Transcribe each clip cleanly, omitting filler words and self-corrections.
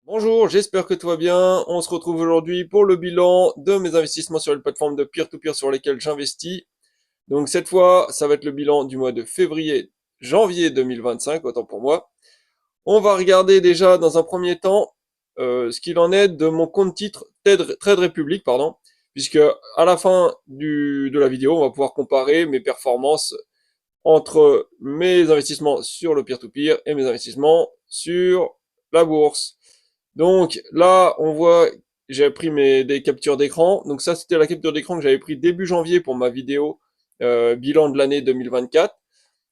Bonjour, j'espère que tout va bien. On se retrouve aujourd'hui pour le bilan de mes investissements sur les plateformes de peer-to-peer sur lesquelles j'investis. Donc cette fois, ça va être le bilan du mois de janvier 2025, autant pour moi. On va regarder déjà dans un premier temps ce qu'il en est de mon compte titre Trade Republic, pardon, puisque à la fin de la vidéo, on va pouvoir comparer mes performances entre mes investissements sur le peer-to-peer et mes investissements sur la bourse. Donc là, on voit, j'ai pris des captures d'écran. Donc ça, c'était la capture d'écran que j'avais pris début janvier pour ma vidéo bilan de l'année 2024.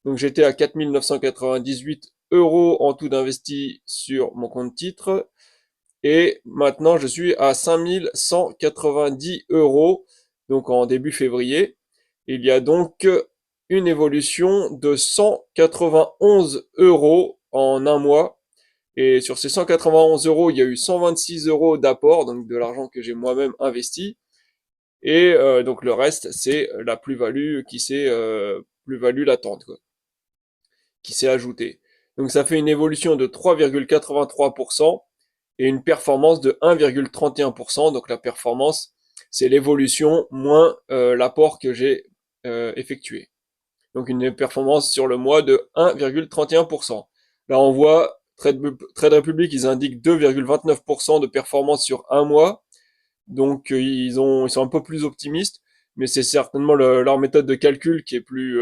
Donc j'étais à 4 998 euros en tout d'investi sur mon compte titre. Et maintenant, je suis à 5 190 euros, donc en début février. Il y a donc une évolution de 191 euros en un mois. Et sur ces 191 euros, il y a eu 126 euros d'apport, donc de l'argent que j'ai moi-même investi. Et donc le reste, c'est la plus-value plus-value latente, quoi, qui s'est ajoutée. Donc ça fait une évolution de 3,83% et une performance de 1,31%. Donc la performance, c'est l'évolution moins l'apport que j'ai effectué. Donc une performance sur le mois de 1,31%. Là, on voit Trade Republic, ils indiquent 2,29% de performance sur un mois. Donc ils sont un peu plus optimistes, mais c'est certainement leur méthode de calcul qui est plus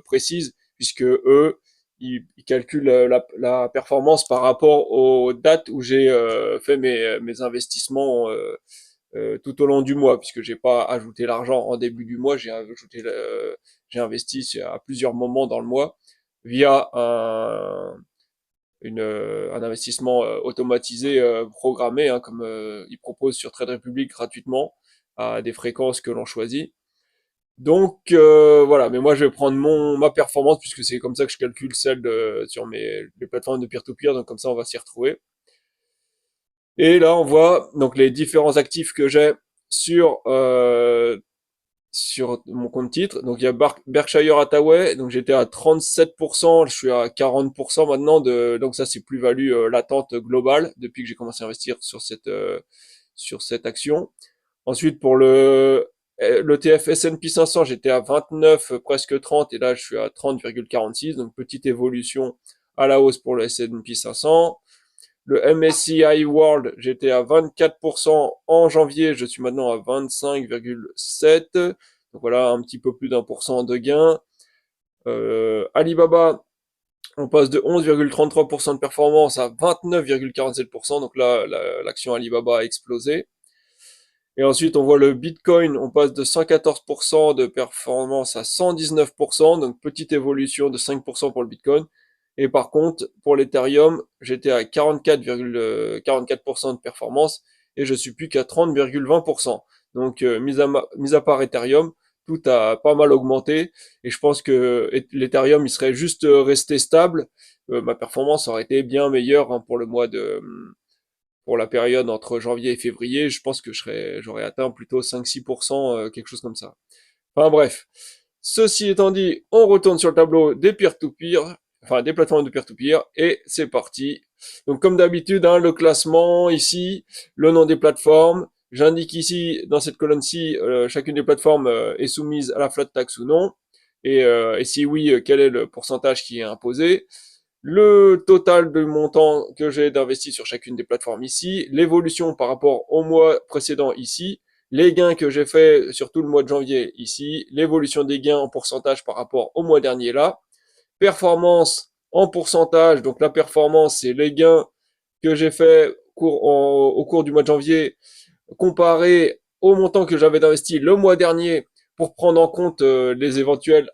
précise, puisque eux, ils calculent la performance par rapport aux dates où j'ai fait mes investissements tout au long du mois, puisque j'ai pas ajouté l'argent en début du mois, j'ai investi à plusieurs moments dans le mois via un investissement automatisé programmé, hein, comme ils proposent sur Trade Republic gratuitement à des fréquences que l'on choisit. Donc voilà, mais moi je vais prendre ma performance puisque c'est comme ça que je calcule celle sur les plateformes de peer-to-peer, donc comme ça on va s'y retrouver. Et là on voit donc les différents actifs que j'ai sur sur mon compte titre. Donc il y a Berkshire Hathaway, donc j'étais à 37%, je suis à 40% maintenant donc ça c'est plus-value latente globale depuis que j'ai commencé à investir sur cette action. Ensuite pour l'ETF S&P 500, j'étais à 29, presque 30 et là je suis à 30,46, donc petite évolution à la hausse pour le S&P 500. Le MSCI World, j'étais à 24% en janvier, je suis maintenant à 25,7. Donc voilà, un petit peu plus d'1% de gain. Alibaba, on passe de 11,33% de performance à 29,47%. Donc là, l'action Alibaba a explosé. Et ensuite, on voit le Bitcoin, on passe de 114% de performance à 119%, donc petite évolution de 5% pour le Bitcoin. Et par contre, pour l'Ethereum, j'étais à 44,44% de performance et je suis plus qu'à 30,20%. Donc, mis à part Ethereum, tout a pas mal augmenté et je pense que l'Ethereum, il serait juste resté stable. Ma performance aurait été bien meilleure, hein, pour la période entre janvier et février, je pense que j'aurais atteint plutôt 5-6%, quelque chose comme ça. Enfin bref. Ceci étant dit, on retourne sur le tableau des peer-to-peer, enfin des plateformes de peer-to-peer, et c'est parti. Donc comme d'habitude, hein, le classement ici, le nom des plateformes. J'indique ici, dans cette colonne-ci, chacune des plateformes est soumise à la flat tax ou non. Et si oui, quel est le pourcentage qui est imposé. Le total de montant que j'ai d'investi sur chacune des plateformes ici, l'évolution par rapport au mois précédent ici, les gains que j'ai fait sur tout le mois de janvier ici, l'évolution des gains en pourcentage par rapport au mois dernier là, performance en pourcentage, donc la performance c'est les gains que j'ai fait au cours du mois de janvier comparé au montant que j'avais investi le mois dernier pour prendre en compte les éventuels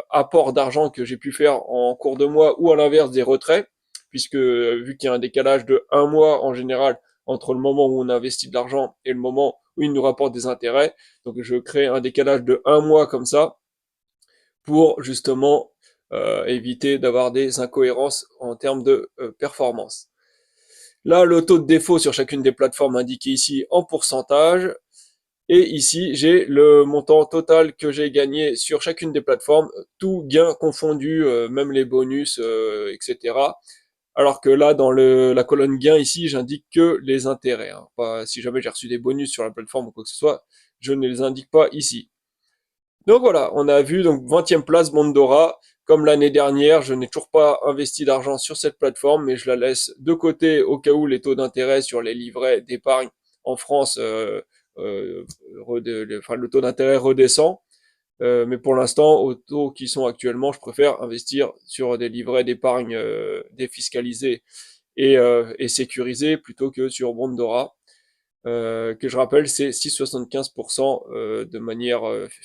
apports d'argent que j'ai pu faire en cours de mois ou à l'inverse des retraits, puisque vu qu'il y a un décalage de un mois en général entre le moment où on investit de l'argent et le moment où il nous rapporte des intérêts, donc je crée un décalage de un mois comme ça pour justement éviter d'avoir des incohérences en termes de performance. Là, le taux de défaut sur chacune des plateformes indiqué ici en pourcentage. Et ici, j'ai le montant total que j'ai gagné sur chacune des plateformes, tout gain confondu, même les bonus, etc., alors que là, dans la colonne gain ici, j'indique que les intérêts, hein. Pas, si jamais j'ai reçu des bonus sur la plateforme ou quoi que ce soit, je ne les indique pas ici. Donc voilà, on a vu donc 20e place Bondora. Comme l'année dernière, je n'ai toujours pas investi d'argent sur cette plateforme, mais je la laisse de côté au cas où les taux d'intérêt sur les livrets d'épargne en France, le taux d'intérêt redescend. Mais pour l'instant, aux taux qui sont actuellement, je préfère investir sur des livrets d'épargne défiscalisés et sécurisés plutôt que sur Bondora. Que je rappelle, c'est 6,75% de manière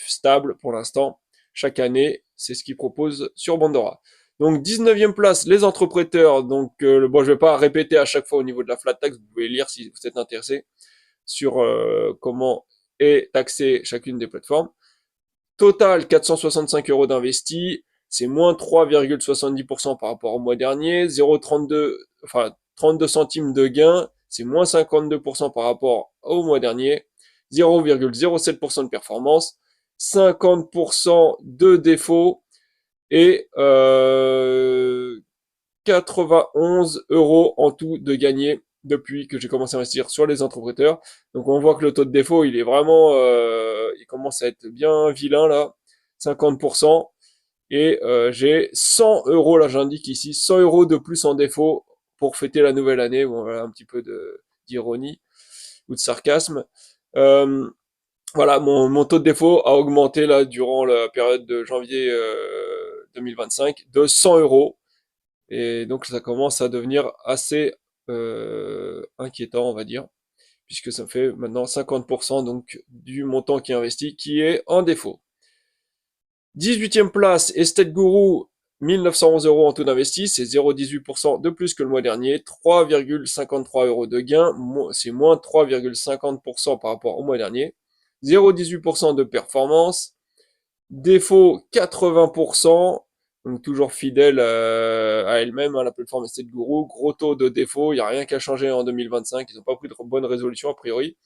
stable pour l'instant. Chaque année, c'est ce qu'ils proposent sur Bondora. Donc 19e place, les entrepreneurs. Donc bon, je vais pas répéter à chaque fois au niveau de la flat tax, vous pouvez lire si vous êtes intéressé sur comment est taxée chacune des plateformes. Total 465 euros d'investis, c'est moins 3,70% par rapport au mois dernier, 0,32, enfin 32 centimes de gain, c'est moins 52% par rapport au mois dernier, 0,07% de performance, 50% de défaut et 91 euros en tout de gagné depuis que j'ai commencé à investir sur les entrepreneurs. Donc on voit que le taux de défaut, il est vraiment, il commence à être bien vilain là, 50%. Et j'ai 100 euros, là j'indique ici, 100 euros de plus en défaut pour fêter la nouvelle année. Bon, voilà, un petit peu d'ironie ou de sarcasme. Euh, voilà, mon taux de défaut a augmenté là durant la période de janvier 2025 de 100 euros. Et donc ça commence à devenir assez inquiétant, on va dire, puisque ça fait maintenant 50% donc du montant qui est investi qui est en défaut. 18e place, Estate Guru, 1911 euros en taux d'investi, c'est 0,18% de plus que le mois dernier, 3,53 euros de gain, c'est moins 3,50% par rapport au mois dernier, 0,18% de performance, défaut 80%, donc toujours fidèle à elle-même, hein, la plateforme Estate Guru, gros taux de défaut, il n'y a rien qu'à changer en 2025, ils n'ont pas pris de bonne résolution a priori.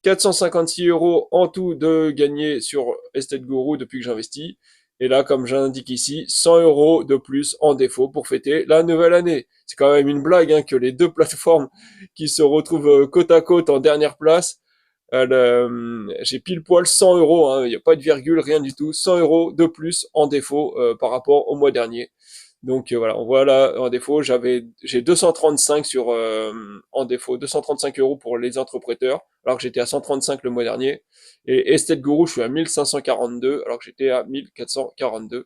456 euros en tout de gagné sur Estate Guru depuis que j'investis. Et là, comme j'indique ici, 100 euros de plus en défaut pour fêter la nouvelle année. C'est quand même une blague hein, que les deux plateformes qui se retrouvent côte à côte en dernière place, j'ai pile poil 100 euros, hein, il n'y a pas de virgule, rien du tout, 100 euros de plus en défaut par rapport au mois dernier. Donc voilà, on voit là en défaut, j'ai 235 en défaut, 235 euros pour les entrepreneurs, alors que j'étais à 135 le mois dernier. Et Estate Guru, je suis à 1542, alors que j'étais à 1442.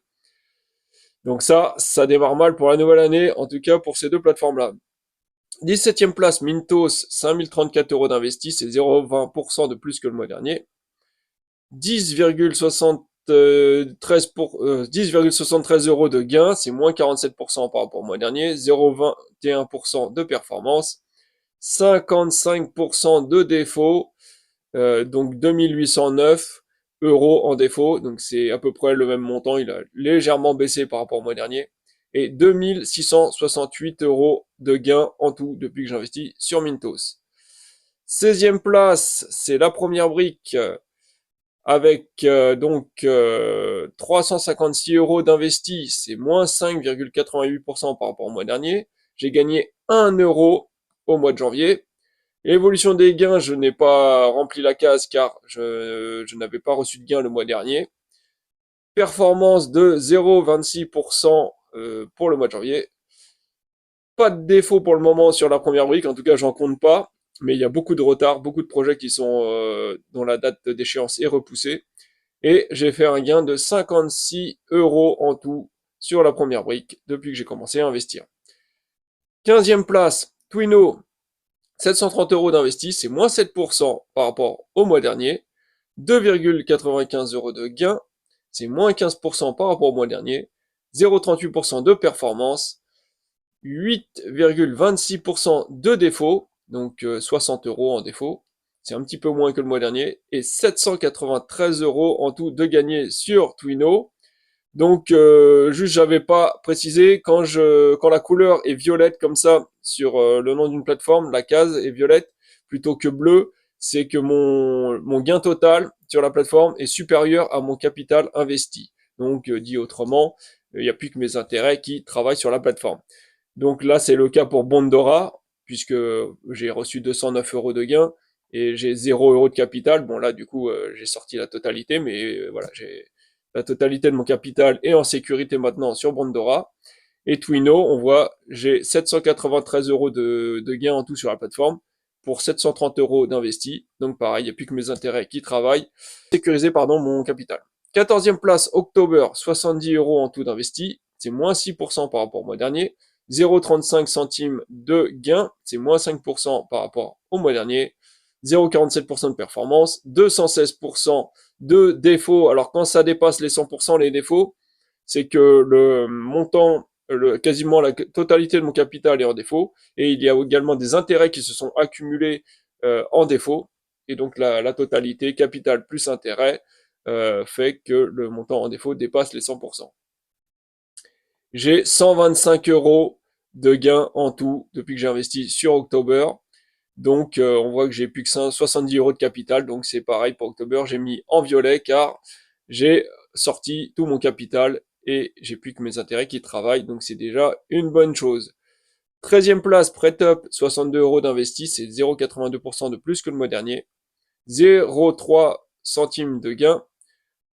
Donc ça démarre mal pour la nouvelle année, en tout cas pour ces deux plateformes-là. 17e place, Mintos, 5034 euros d'investis, c'est 0,20% de plus que le mois dernier. 10,73 euros de gain, c'est moins 47% par rapport au mois dernier, 0,21% de performance, 55% de défaut, donc 2809 euros en défaut, donc c'est à peu près le même montant, il a légèrement baissé par rapport au mois dernier, et 2668 euros de gain en tout depuis que j'investis sur Mintos. 16e place, c'est la première brique, avec 356 euros d'investis, c'est moins 5,88% par rapport au mois dernier. J'ai gagné 1 euro au mois de janvier. L'évolution des gains, je n'ai pas rempli la case car je n'avais pas reçu de gain le mois dernier. Performance de 0,26% pour le mois de janvier. Pas de défaut pour le moment sur la première brique, en tout cas j'en compte pas. Mais il y a beaucoup de retard, beaucoup de projets qui sont dont la date d'échéance est repoussée. Et j'ai fait un gain de 56 euros en tout sur la première brique depuis que j'ai commencé à investir. 15e place, Twino, 730 euros d'investi, c'est moins 7% par rapport au mois dernier. 2,95 euros de gain, c'est moins 15% par rapport au mois dernier. 0,38% de performance. 8,26% de défaut, donc 60 euros en défaut. C'est un petit peu moins que le mois dernier. Et 793 euros en tout de gagné sur Twino. Donc juste j'avais pas précisé quand la couleur est violette comme ça sur le nom d'une plateforme, la case est violette plutôt que bleue, c'est que mon gain total sur la plateforme est supérieur à mon capital investi. Donc dit autrement, il n'y a plus que mes intérêts qui travaillent sur la plateforme. Donc là, c'est le cas pour Bondora, puisque j'ai reçu 209 euros de gain et j'ai 0 euros de capital. Bon là, du coup, j'ai sorti la totalité, mais voilà, j'ai la totalité de mon capital est en sécurité maintenant sur Bondora. Et Twino, on voit, j'ai 793 euros de gains en tout sur la plateforme pour 730 euros d'investis. Donc pareil, il n'y a plus que mes intérêts qui travaillent. Sécuriser, pardon, mon capital. 14e place, October, 70 euros en tout d'investis. C'est moins 6% par rapport au mois dernier. 0,35 centimes de gain, c'est moins 5% par rapport au mois dernier. 0,47% de performance, 216% de défauts. Alors quand ça dépasse les 100%, les défauts, c'est que le montant, quasiment la totalité de mon capital est en défaut, et il y a également des intérêts qui se sont accumulés en défaut, et donc la totalité, capital plus intérêt, fait que le montant en défaut dépasse les 100%. J'ai 125 euros de gains en tout depuis que j'ai investi sur October. Donc on voit que j'ai plus que 70 euros de capital, donc c'est pareil pour October, j'ai mis en violet car j'ai sorti tout mon capital et j'ai plus que mes intérêts qui travaillent, donc c'est déjà une bonne chose. 13e place, PrêtUp, 62 euros d'investi, c'est 0,82% de plus que le mois dernier. 0,3 centimes de gain,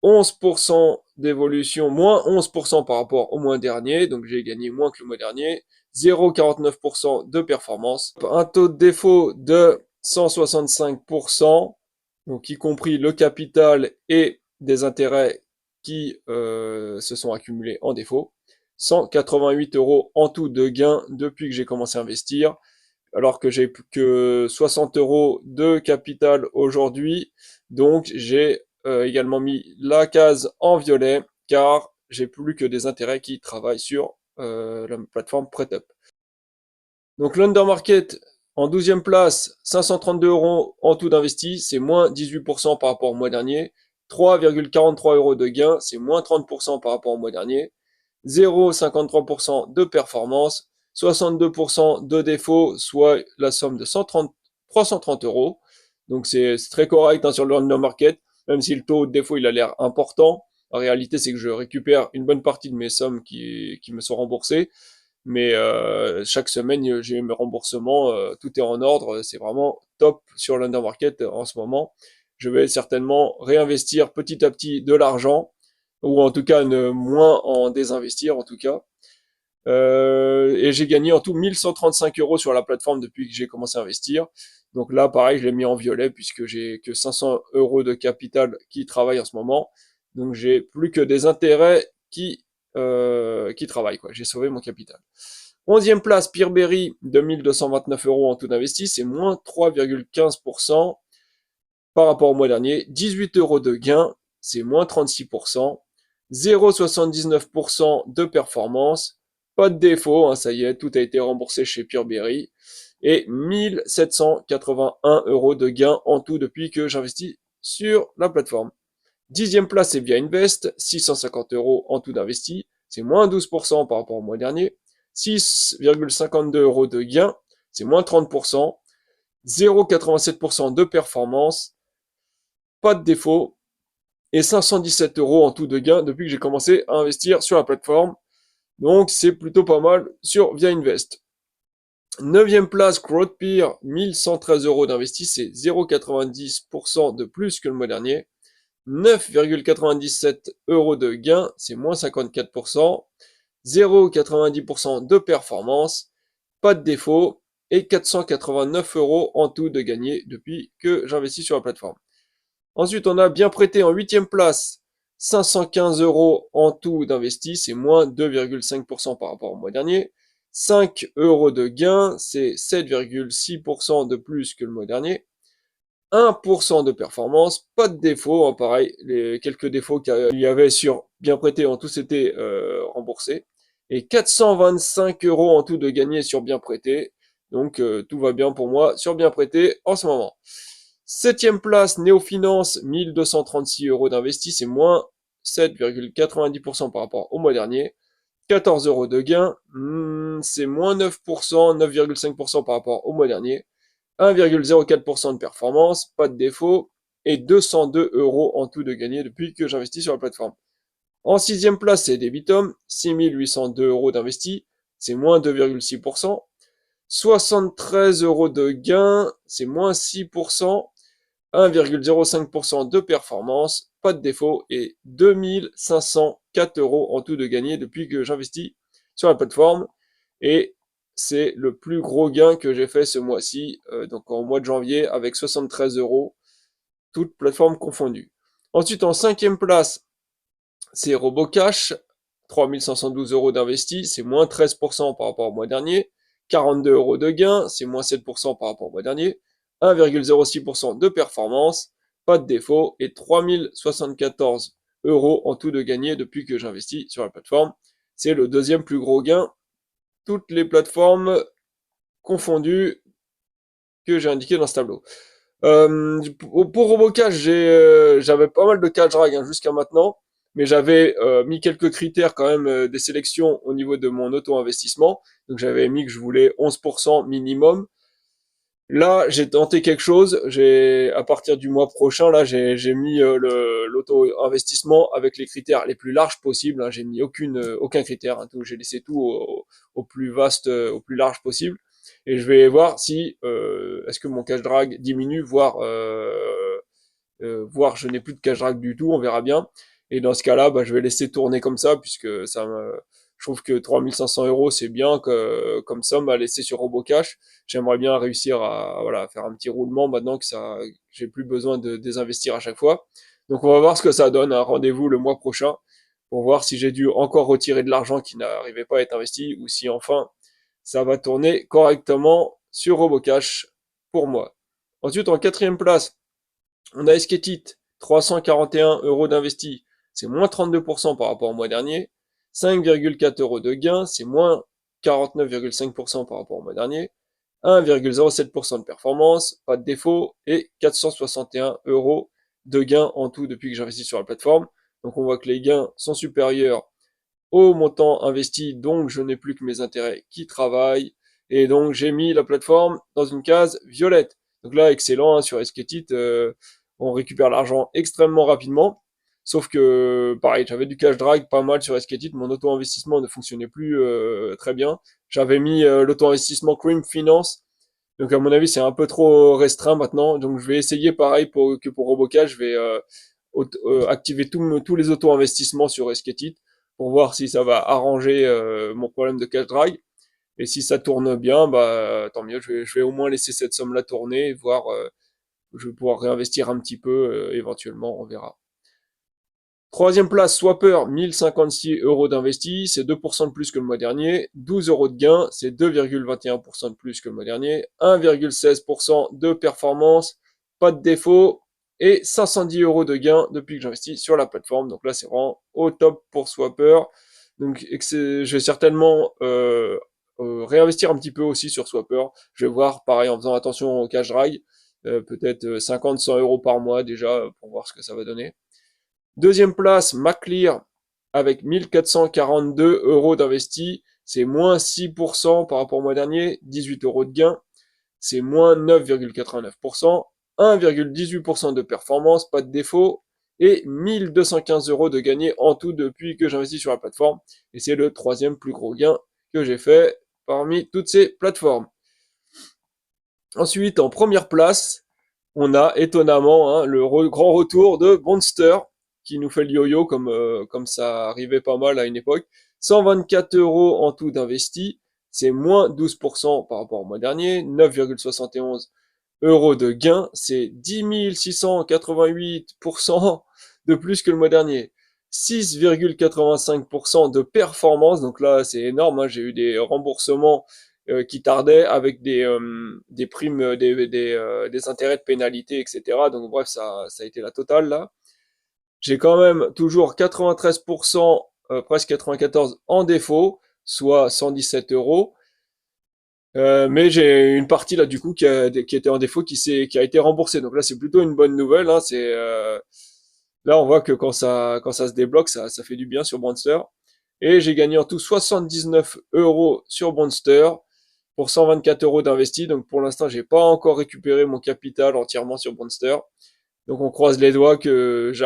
11% d'évolution, moins 11% par rapport au mois dernier, donc j'ai gagné moins que le mois dernier. 0,49% de performance. Un taux de défaut de 165%, donc y compris le capital et des intérêts qui se sont accumulés en défaut. 188 euros en tout de gains depuis que j'ai commencé à investir, alors que j'ai plus que 60 euros de capital aujourd'hui. Donc j'ai également mis la case en violet, car j'ai plus que des intérêts qui travaillent sur la plateforme PrêtUp. Donc l'undermarket en 12e place, 532 euros en tout d'investi, c'est moins 18% par rapport au mois dernier. 3,43 euros de gain, c'est moins 30% par rapport au mois dernier. 0,53% de performance, 62% de défaut, soit la somme de 330 euros. Donc c'est très correct hein, sur le undermarket, même si le taux de défaut il a l'air important. En réalité, c'est que je récupère une bonne partie de mes sommes qui me sont remboursées. Mais chaque semaine, j'ai mes remboursements, tout est en ordre, c'est vraiment top sur l'undermarket en ce moment. Je vais certainement réinvestir petit à petit de l'argent, ou en tout cas ne moins en désinvestir en tout cas. Et j'ai gagné en tout 1135 euros sur la plateforme depuis que j'ai commencé à investir. Donc là, pareil, je l'ai mis en violet puisque j'ai que 500 euros de capital qui travaille en ce moment. Donc j'ai plus que des intérêts qui travaillent, quoi. J'ai sauvé mon capital. 11e place, Peerberry, 2229 euros en tout d'investi, c'est moins 3,15% par rapport au mois dernier. 18 euros de gain, c'est moins 36%. 0,79% de performance. Pas de défaut, hein, ça y est, tout a été remboursé chez Peerberry. Et 1781 euros de gain en tout depuis que j'investis sur la plateforme. 10e place, c'est Via Invest, 650 euros en tout d'investi, c'est moins 12% par rapport au mois dernier. 6,52 euros de gain, c'est moins 30%. 0,87% de performance, pas de défaut, et 517 euros en tout de gain depuis que j'ai commencé à investir sur la plateforme. Donc c'est plutôt pas mal sur Via Invest. 9e place, CrowdPeer, 1113 euros d'investi, c'est 0,90% de plus que le mois dernier. 9,97 euros de gain, c'est moins 54%. 0,90% de performance, pas de défaut, et 489 euros en tout de gagné depuis que j'investis sur la plateforme. Ensuite, on a bien prêté en 8e place, 515 euros en tout d'investi, c'est moins 2,5% par rapport au mois dernier. 5 euros de gain, c'est 7,6% de plus que le mois dernier. 1% de performance, pas de défaut, hein, pareil, les quelques défauts qu'il y avait sur bien prêté ont tous été remboursés. Et 425 euros en tout de gagné sur bien prêté. Donc tout va bien pour moi sur bien prêté en ce moment. 7e place, Néofinance, 1236 euros d'investi, c'est moins 7,90% par rapport au mois dernier. 14 euros de gain, c'est moins 9%, 9,5% par rapport au mois dernier. 1,04% de performance, pas de défaut, et 202 euros en tout de gagné depuis que j'investis sur la plateforme. En 6e place, c'est Debitum, 6802 euros d'investi, c'est moins 2,6%. 73 euros de gain, c'est moins 6%. 1,05% de performance, pas de défaut, et 2504 euros en tout de gagné depuis que j'investis sur la plateforme. Et c'est le plus gros gain que j'ai fait ce mois-ci, donc en mois de janvier, avec 73 euros, toutes plateformes confondues. Ensuite, en cinquième place, c'est RoboCash, 3512 euros d'investi, c'est moins 13% par rapport au mois dernier. 42 euros de gain, c'est moins 7% par rapport au mois dernier. 1,06% de performance, pas de défaut, et 3074 euros en tout de gagné depuis que j'investis sur la plateforme. C'est le deuxième plus gros gain, toutes les plateformes confondues que j'ai indiqué dans ce tableau. Pour RoboCash, j'avais pas mal de cash drag jusqu'à maintenant, mais j'avais mis quelques critères quand même des sélections au niveau de mon auto-investissement. Donc j'avais mis que je voulais 11% minimum. Là, j'ai tenté quelque chose. À partir du mois prochain, là, j'ai mis l'auto-investissement avec les critères les plus larges possibles. Hein. J'ai mis aucun critère. Hein, j'ai laissé tout au plus vaste, au plus large possible. Et je vais voir si est-ce que mon cash drag diminue, voire je n'ai plus de cash drag du tout. On verra bien. Et dans ce cas-là, bah, je vais laisser tourner comme ça, puisque je trouve que 3500 euros, c'est bien comme somme à laisser sur RoboCash. J'aimerais bien réussir à faire un petit roulement maintenant que j'ai plus besoin de désinvestir à chaque fois. Donc on va voir ce que ça donne. Un rendez-vous le mois prochain pour voir si j'ai dû encore retirer de l'argent qui n'arrivait pas à être investi ou si enfin ça va tourner correctement sur RoboCash pour moi. Ensuite, en quatrième place, on a Esketit, 341 euros d'investi, c'est moins 32% par rapport au mois dernier. 5,4 euros de gain, c'est moins 49,5% par rapport au mois dernier. 1,07% de performance, pas de défaut, et 461 euros de gains en tout depuis que j'investis sur la plateforme. Donc on voit que les gains sont supérieurs au montant investi, donc je n'ai plus que mes intérêts qui travaillent. Et donc j'ai mis la plateforme dans une case violette. Donc là, excellent, hein, sur Esketit, on récupère l'argent extrêmement rapidement. Sauf que, pareil, j'avais du cash drag pas mal sur Esketit, mon auto-investissement ne fonctionnait plus très bien. J'avais mis l'auto-investissement Cream Finance, donc à mon avis c'est un peu trop restreint maintenant. Donc je vais essayer pareil que pour RoboCash, je vais activer tous les auto-investissements sur Esketit pour voir si ça va arranger mon problème de cash drag. Et si ça tourne bien, bah tant mieux, je vais au moins laisser cette somme-là tourner, voir je vais pouvoir réinvestir un petit peu éventuellement, on verra. Troisième place, Swapper, 1056 euros d'investi, c'est 2% de plus que le mois dernier. 12 euros de gain, c'est 2,21% de plus que le mois dernier. 1,16% de performance, pas de défaut. Et 510 euros de gain depuis que j'investis sur la plateforme. Donc là, c'est vraiment au top pour Swapper. Donc je vais certainement réinvestir un petit peu aussi sur Swapper. Je vais voir, pareil, en faisant attention au cash drag. Peut-être 50-100 euros par mois déjà pour voir ce que ça va donner. Deuxième place, McClear avec 1442 euros d'investi. C'est moins 6% par rapport au mois dernier, 18 euros de gain. C'est moins 9,89%, 1,18% de performance, pas de défaut, et 1215 euros de gagné en tout depuis que j'investis sur la plateforme. Et c'est le troisième plus gros gain que j'ai fait parmi toutes ces plateformes. Ensuite, en première place, on a étonnamment le grand retour de Monster qui nous fait le yo-yo comme ça arrivait pas mal à une époque. 124 euros en tout d'investi, c'est moins 12% par rapport au mois dernier. 9,71 euros de gain, c'est 10 688% de plus que le mois dernier. 6,85% de performance, donc là c'est énorme, hein. J'ai eu des remboursements qui tardaient avec des primes, des intérêts de pénalité, etc. Donc bref, ça a été la totale là. J'ai quand même toujours 93%, presque 94% en défaut, soit 117 euros. Mais j'ai une partie là du coup qui était en défaut qui a été remboursée. Donc là c'est plutôt une bonne nouvelle. Hein. Là on voit que quand ça se débloque, ça fait du bien sur Monster. Et j'ai gagné en tout 79 euros sur Monster pour 124 euros d'investi. Donc pour l'instant j'ai pas encore récupéré mon capital entièrement sur Monster. Donc on croise les doigts que j'y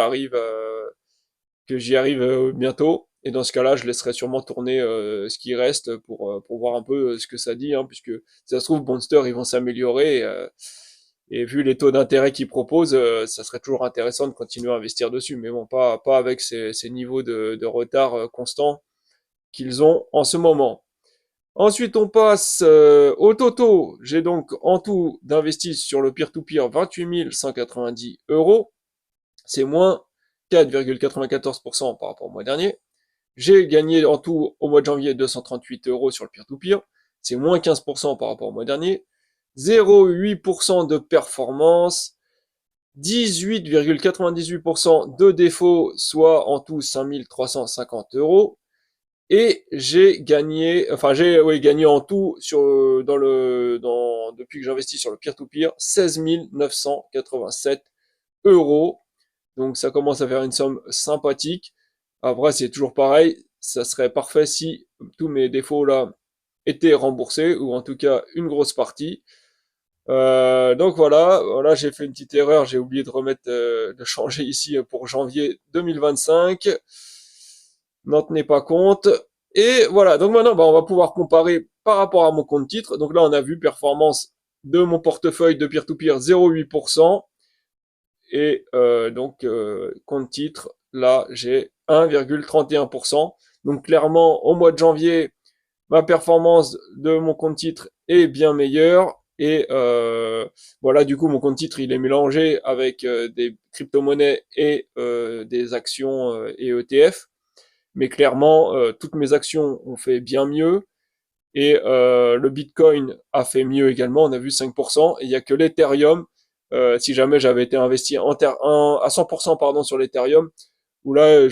arrive bientôt. Et dans ce cas-là, je laisserai sûrement tourner ce qui reste pour voir un peu ce que ça dit, hein, puisque si ça se trouve, Monster, ils vont s'améliorer. Et vu les taux d'intérêt qu'ils proposent, ça serait toujours intéressant de continuer à investir dessus. Mais bon, pas avec ces niveaux de retard constants qu'ils ont en ce moment. Ensuite, on passe au Toto. J'ai donc en tout d'investis sur le peer-to-peer 28 190 euros. C'est moins 4,94% par rapport au mois dernier. J'ai gagné en tout au mois de janvier 238 euros sur le peer-to-peer. C'est moins 15% par rapport au mois dernier. 0,8% de performance. 18,98% de défaut, soit en tout 5350 euros. Et j'ai gagné, gagné en tout depuis que j'investis sur le peer-to-peer, 16 987 euros. Donc ça commence à faire une somme sympathique. Après, c'est toujours pareil, ça serait parfait si tous mes défauts là étaient remboursés, ou en tout cas une grosse partie. Donc voilà, j'ai fait une petite erreur, j'ai oublié de changer ici pour janvier 2025. N'en tenez pas compte. Et voilà, donc maintenant, on va pouvoir comparer par rapport à mon compte titre. Donc là, on a vu performance de mon portefeuille de peer-to-peer 0,8%. Et compte titre, là, j'ai 1,31%. Donc clairement, au mois de janvier, ma performance de mon compte titre est bien meilleure. Et voilà, du coup, mon compte titre, il est mélangé avec des crypto-monnaies et des actions et ETF. Mais clairement, toutes mes actions ont fait bien mieux. Et le Bitcoin a fait mieux également, on a vu 5%. Et il n'y a que l'Ethereum, si jamais j'avais été investi à 100% pardon, sur l'Ethereum, où là,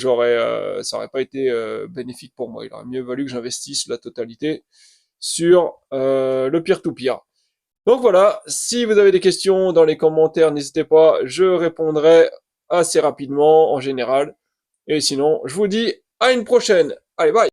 ça aurait pas été bénéfique pour moi. Il aurait mieux valu que j'investisse la totalité sur le peer-to-peer. Donc voilà, si vous avez des questions dans les commentaires, n'hésitez pas, je répondrai assez rapidement en général. Et sinon, je vous dis à une prochaine. Allez, bye!